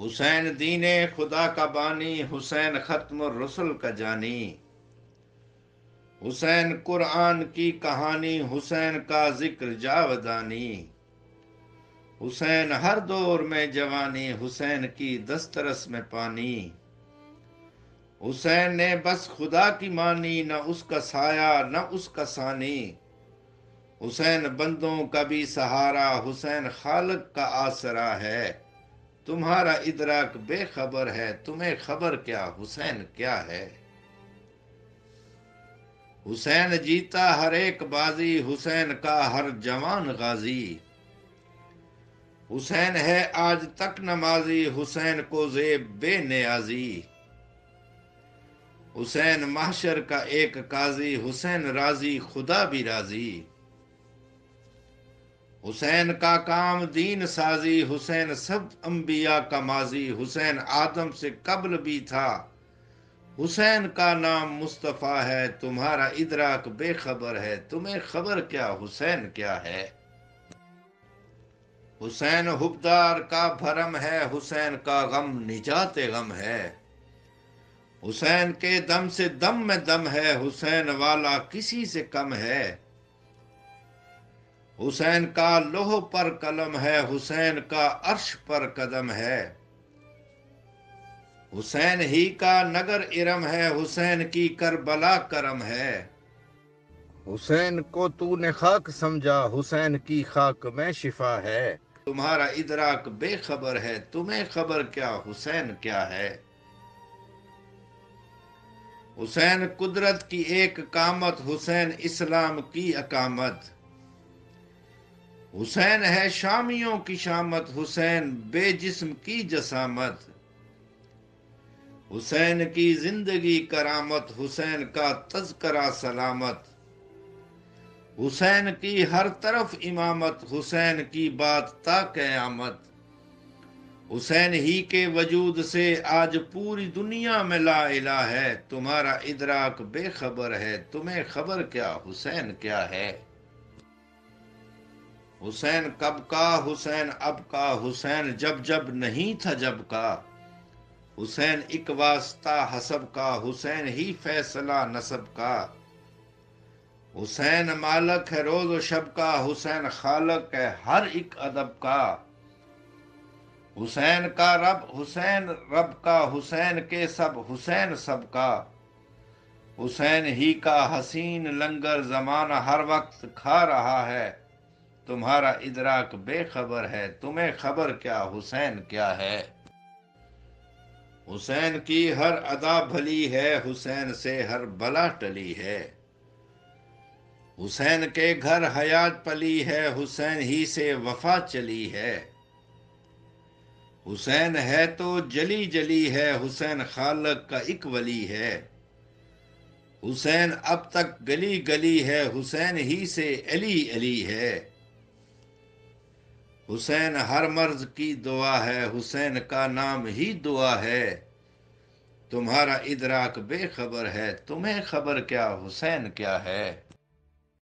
حسین دین خدا کا بانی، حسین ختم الرسل کا جانی، حسین قرآن کی کہانی، حسین کا ذکر جاودانی، حسین ہر دور میں جوانی، حسین کی دسترس میں پانی، حسین نے بس خدا کی مانی، نہ اس کا سایہ نہ اس کا ثانی، حسین بندوں کا بھی سہارا، حسین خالق کا آسرا ہے، تمہارا ادراک بے خبر ہے، تمہیں خبر کیا حسین کیا ہے؟ حسین جیتا ہر ایک بازی، حسین کا ہر جوان غازی، حسین ہے آج تک نمازی، حسین کو زیب بے نیازی، حسین محشر کا ایک قاضی، حسین راضی خدا بھی راضی، حسین کا کام دین سازی، حسین سب انبیاء کا ماضی، حسین آدم سے قبل بھی تھا، حسین کا نام مصطفیٰ ہے، تمہارا ادراک بے خبر ہے، تمہیں خبر کیا حسین کیا ہے؟ حسین حبدار کا بھرم ہے، حسین کا غم نجات غم ہے، حسین کے دم سے دم میں دم ہے، حسین والا کسی سے کم ہے، حسین کا لوح پر قلم ہے، حسین کا عرش پر قدم ہے، حسین ہی کا نگر ارم ہے، حسین کی کربلا کرم ہے، حسین کو تو نے خاک سمجھا، حسین کی خاک میں شفا ہے، تمہارا ادراک بے خبر ہے، تمہیں خبر کیا حسین کیا ہے؟ حسین قدرت کی ایک کامت، حسین اسلام کی اقامت، حسین ہے شامیوں کی شامت، حسین بے جسم کی جسامت، حسین کی زندگی کرامت، حسین کا تذکرہ سلامت، حسین کی ہر طرف امامت، حسین کی بات تا قیامت، حسین ہی کے وجود سے آج پوری دنیا میں لا الہ ہے، تمہارا ادراک بے خبر ہے، تمہیں خبر کیا حسین کیا ہے؟ حسین کب کا حسین اب کا، حسین جب جب نہیں تھا جب کا، حسین ایک واسطہ حسب کا، حسین ہی فیصلہ نسب کا، حسین مالک ہے روز و شب کا، حسین خالق ہے ہر ایک ادب کا، حسین کا رب حسین رب کا، حسین کے سب حسین سب کا، حسین ہی کا حسین لنگر زمانہ ہر وقت کھا رہا ہے، تمہارا ادراک بے خبر ہے، تمہیں خبر کیا حسین کیا ہے؟ حسین کی ہر ادا بھلی ہے، حسین سے ہر بلا ٹلی ہے، حسین کے گھر حیات پلی ہے، حسین ہی سے وفا چلی ہے، حسین ہے تو جلی جلی ہے، حسین خالق کا ایک ولی ہے، حسین اب تک گلی گلی ہے، حسین ہی سے علی علی ہے، حسین ہر مرض کی دعا ہے، حسین کا نام ہی دعا ہے، تمہارا ادراک بے خبر ہے، تمہیں خبر کیا حسین کیا ہے؟